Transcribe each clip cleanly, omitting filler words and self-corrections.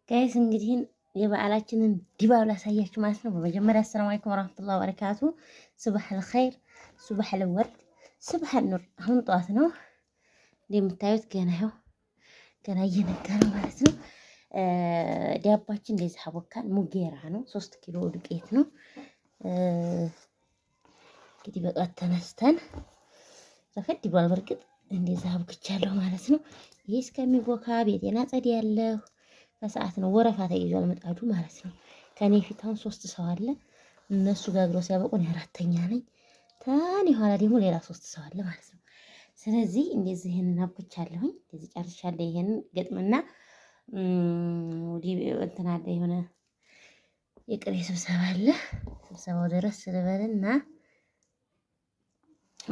ጋይስ እንግዲህ የበዓላችንን ድባብ ላሳያችሁ ማለት ነው። በመጀመሪያ አሰላሙ አለይኩም ወራህመቱላሂ ወበረካቱ። ሱብሐል ኸይር፣ ሱብሐል ወርድ፣ ሱብሐል ኑር። አሁን ጠዋት ነው እንደምታዩት፣ ገና እየነጋ ነው ማለት ነው። ዳባችን እንደዚህ አቦካን። ሙጌራ ነው፣ 3 ኪሎ ዱቄት ነው። እንግዲህ በጠዋት ተነስተን ረፈድ ይባል። በርግጥ እንደዚህ አብክቻለሁ ማለት ነው። ይሄ እስከሚቦካ ቤቴን አጸዳለሁ። በሰዓት ነው ወረፋ ተይዟል ምጣዱ ማለት ነው። ከኔ ፊት አሁን 3 ሰው አለ። እነሱ ጋግረው ሲያበቁ እኔ አራተኛ ነኝ። ታኒ ኋላ ደግሞ ሌላ 3 ሰው አለ ማለት ነው። ስለዚህ እንደዚህ ይሄንን አብኩቻለሁኝ። እንደዚህ ጨርሻለሁ። ይሄንን ገጥምና እንትን አለ የሆነ የቅሬ ስብሰባ አለ። ስብሰባው ድረስ ልበልና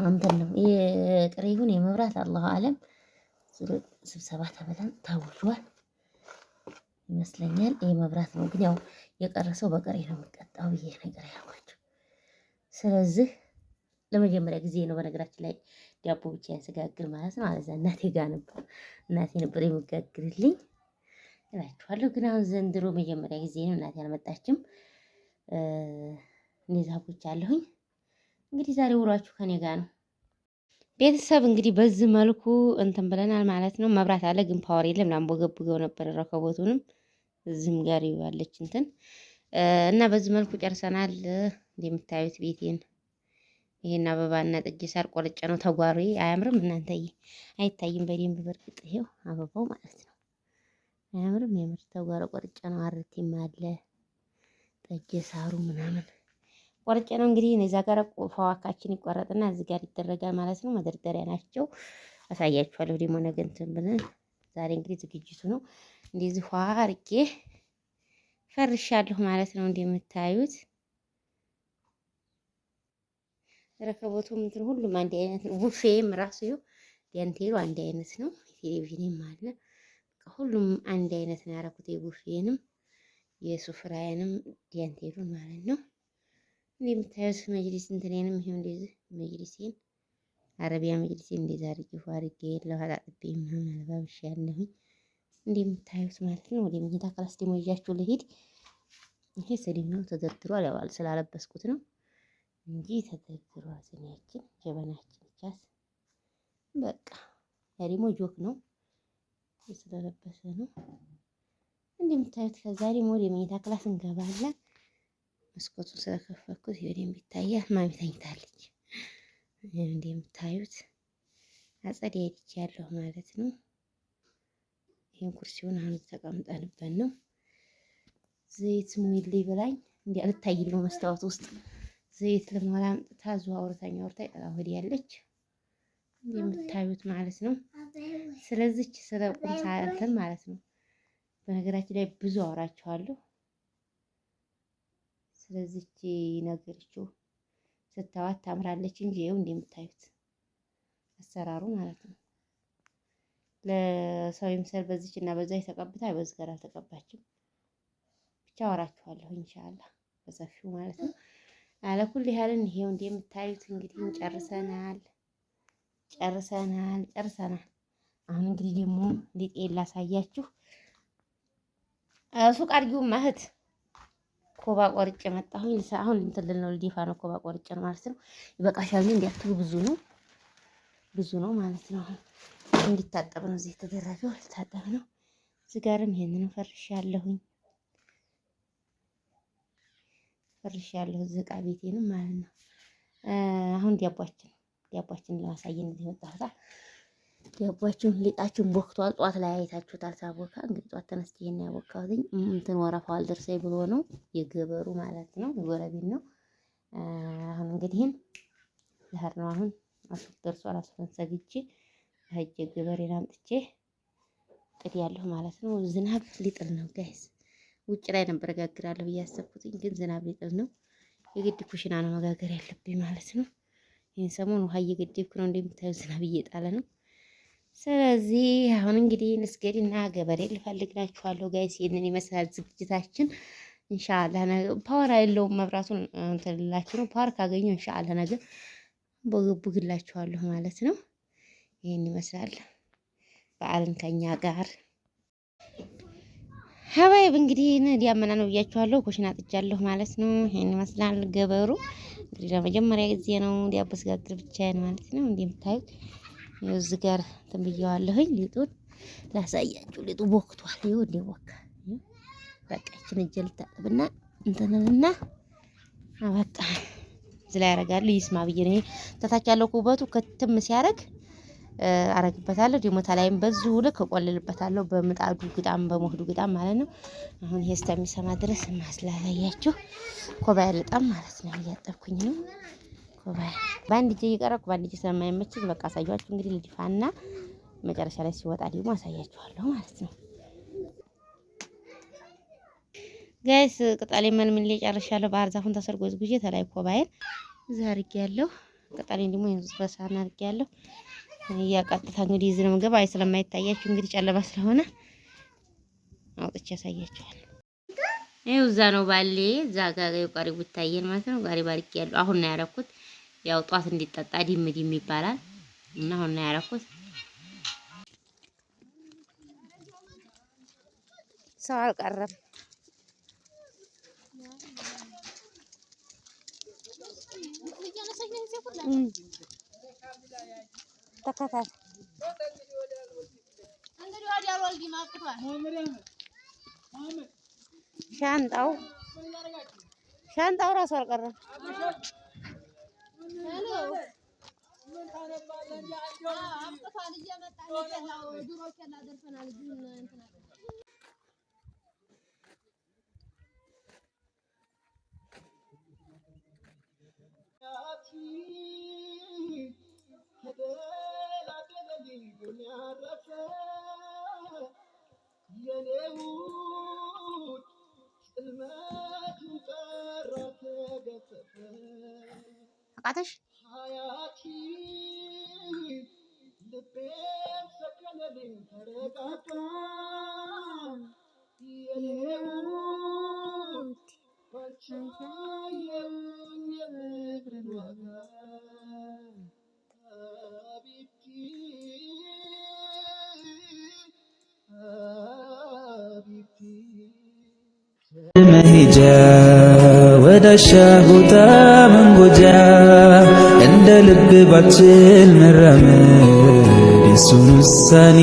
እንትን ነው የቅሬ ይሁን የመብራት አላሁ አለም ስብሰባ ተብለን ታውጇል ይመስለኛል። ይሄ መብራት ነው ግን ያው የቀረሰው በቅሬ ነው የሚቀጣው ብዬ ነገር ያልኳቸው። ስለዚህ ለመጀመሪያ ጊዜ ነው በነገራችን ላይ ዳቦ ብቻዬን ስጋግር ማለት ነው። አለዛ እናቴ ጋር ነበር የምጋግርልኝ እላችኋለሁ። ግን አሁን ዘንድሮ መጀመሪያ ጊዜ ነው፣ እናቴ አልመጣችም። እንደዛ አብኩቻለሁኝ። እንግዲህ ዛሬ ውሏችሁ ከኔ ጋር ነው ቤተሰብ። እንግዲህ በዚህ መልኩ እንትን ብለናል ማለት ነው። መብራት አለ ግን ፓወር የለም። ላምቦገብገው ነበር ረከቦቱንም እዚህም ጋር ይዋለች እንትን እና በዚህ መልኩ ጨርሰናል። እንደምታዩት ቤቴን ይሄን አበባና ጥጅ ሳር ቆርጬ ነው ተጓሪ። አያምርም? እናንተዬ አይታይም በደንብ በርግጥ ይሄው አበባው ማለት ነው። አያምርም? የምር ተጓሮ ቆርጬ ነው። አርቲም አለ ጠጅ ሳሩ ምናምን ቆርጬ ነው። እንግዲህ እዛ ጋር ፈዋካችን ይቆረጥና እዚህ ጋር ይደረጋል ማለት ነው። መደርደሪያ ናቸው። አሳያችኋለሁ ደግሞ ነገ እንትን ብለን። ዛሬ እንግዲህ ዝግጅቱ ነው። እንደዚህ ፏ አርጌ ፈርሻለሁ ማለት ነው። እንደምታዩት ረከቦቱም እንትን ሁሉም አንድ አይነት ነው። ቡፌም ራሱ ይኸው ዳንቴሉ አንድ አይነት ነው። ቴሌቪዥንም አለ። ሁሉም አንድ አይነት ነው ያደረኩት። የቡፌንም የሱፍራዬንም ዳንቴሉን ማለት ነው። እንደምታዩት መጅሊስ እንትኔንም ይሄው እንደዚህ መጅሊሴን አረቢያ መጅሊሴን እንደዚህ አድርጌ አድርጌ ለኋላጥቤ ምናምን አልባብሻለሁኝ እንደምታዩት ማለት ነው። ወደ መኝታ ክላስ ደግሞ ይዣችሁ ልሂድ። ይሄ ሰሊም ነው ተደርድሯል። ያው ስላለበስኩት ነው እንጂ ተደርድሯል። ስኒያችን፣ ጀበናችን፣ ቻስ በቃ ያ ደግሞ ጆክ ነው ስለለበሰ ነው እንደምታዩት። ከዛ ደግሞ ወደ መኝታ ክላስ እንገባለን። መስኮቱን ስለከፈትኩት በደንብ ይታያል። ማሚ ተኝታለች። እንደምታዩት አጸዳድቻለሁ ማለት ነው። ይሄን ኩርሲውን አሁን ተቀምጠንበት ነው። ዘይት ሙይልኝ ብላኝ እንዴ አልታይም ነው መስታወት ውስጥ ዘይት ለማላ አምጥታ አውርታኝ ወዲያለች እንደምታዩት ማለት ነው። ስለዚህ ስለ ቁም ሳጥን ማለት ነው በነገራችን ላይ ብዙ አወራችኋለሁ። ስለዚህ ነገርችሁ ስታዋት ታምራለች እንጂ ይኸው እንደምታዩት አሰራሩ ማለት ነው። ለሰው ይምሰል በዚች እና በዛ ተቀብታ በዚህ ጋር አልተቀባችም። ብቻ አወራችኋለሁ ኢንሻአላህ በሰፊው ማለት ነው። አለኩል ያህልን ይሄው እንደምታዩት እንግዲህ ጨርሰናል። አሁን እንግዲህ ደግሞ ሊጤን ላሳያችሁ። ሱቅ አድርጊው ማህት ኮባ ቆርጬ መጣሁኝ። አሁን እንትን ልል ነው ልዲፋ ነው። ኮባ ቆርጬ ነው ማለት ነው። ይበቃሻል እንዲያትሉ ብዙ ነው ማለት ነው። እንዲታጠብ ነው እዚህ የተደረገው። ልታጠብ ነው። እዚህ ጋርም ይሄንን ፈርሻለሁኝ። እዚህ ዕቃ ቤቴንም ማለት ነው። አሁን ዲያቧችን ለማሳየት ነው የመጣሁት። ዲያቧችን ሊጣችን ቦክቷል። ጧት ላይ አይታችሁታል ሳቦካ። እንግዲህ ጧት ተነስቼ ይሄን ያቦካሁትኝ እንትን ወረፋው አልደርሰኝ ብሎ ነው የገበሩ ማለት ነው። የጎረቤት ነው። አሁን እንግዲህ ይሄን ለህር ነው። አሁን አሱር ደርሷል። አሱርን ሰግጄ ሄጄ ገበሬን አምጥቼ ጥድ ያለሁ ማለት ነው። ዝናብ ሊጥል ነው ጋይስ። ውጭ ላይ ነበር ጋግራለሁ እያሰብኩትኝ ግን ዝናብ ሊጥል ነው። የግድ ኩሽና ነው መጋገር ያለብኝ ማለት ነው። ይሄን ሰሞን ውሃ እየገደብኩ ነው። እንደምታዩት ዝናብ እየጣለ ነው። ስለዚህ አሁን እንግዲህ እንስገድና ገበሬ ልፈልግላችኋለሁ ጋይስ። ይሄንን ይመስላል ዝግጅታችን። ኢንሻአላህ ፓወር የለውም መብራቱን እንትን ልላችሁ ነው። ፓወር ካገኘው ኢንሻአላህ ነገር ቦግላችኋለሁ ማለት ነው። ይሄን ይመስላል በዓልን ከኛ ጋር ሀባይብ እንግዲህ ዲያመና ነው ብያችኋለሁ። ኩሽና ጥጃለሁ ማለት ነው። ይሄን ይመስላል ገበሩ። እንግዲህ ለመጀመሪያ ጊዜ ነው ዲያቦ ስጋግር ብቻዬን ማለት ነው። እንደምታዩት እዚህ ጋር እንትን ብየዋለሁኝ። ሊጡን ላሳያችሁ። ሊጡ ቦክቷል። ይኸው እንደቦካ በቃ እችን እጄ ልታጠብና እንትንና በቃ እዚህ ላይ ያደርጋለሁ። ይስማ ብዬ ነው። ተታች ያለው ኩበቱ ክትም ሲያደርግ አረግበታለሁ። ደግሞ ታላይም በዚሁ ልክ እቆልልበታለሁ በምጣዱ ግጣም በመህዱ ግጣም ማለት ነው። አሁን ይሄ እስከሚሰማ ድረስ ማስላላያችሁ ኮባያ ልጣም ማለት ነው። እያጠብኩኝ ነው ኮባያ በአንድ እጄ እየቀረኩ በአንድ እጄ ስለማይመችኝ በቃ አሳያችሁ። እንግዲህ ልድፋና መጨረሻ ላይ ሲወጣ ደግሞ አሳያችኋለሁ ማለት ነው። ጋይስ ቅጠሌ መልምሌ ጨርሻለሁ። ባህር ዛፉን ተሰርጎ ዝጉጄ ተላይ ኮባዬን እዛ አድርጌያለሁ። ቅጠሌን ደግሞ በሳህን አድርጌያለሁ። እያቀጥታ እንግዲህ እዚህ ነው ምግብ አይ ስለማይታያችሁ እንግዲህ ጨለማ ስለሆነ አውጥቼ ያሳያችኋል። ይኸው እዛ ነው ባሌ እዛ ጋር ቀሪቡ ይታየን ማለት ነው። ጋሪ ባርቄያለሁ። አሁን ነው ያረኩት። ያው ጧት እንዲጠጣ ዲም ዲም ይባላል እና አሁን ነው ያረኩት። ሰው አልቀረም። ተከታታይ ሻንጣው ራሱ አልቀረም። አቃተሽ መሄጃ ወዳሻ ቦታ መንጎጃ እንደ ልብ ባችል መራመድ የሱን ውሳኔ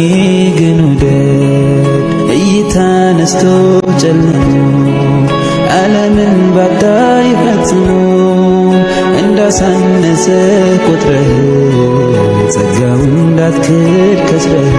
ግን ውደድ። እይታ ነስቶ ጨልሞ ዓለምን ባታይ ፈጽሞ እንዳሳነሰ ቆጥረህ ጸጋውን እንዳትክድ ከስረህ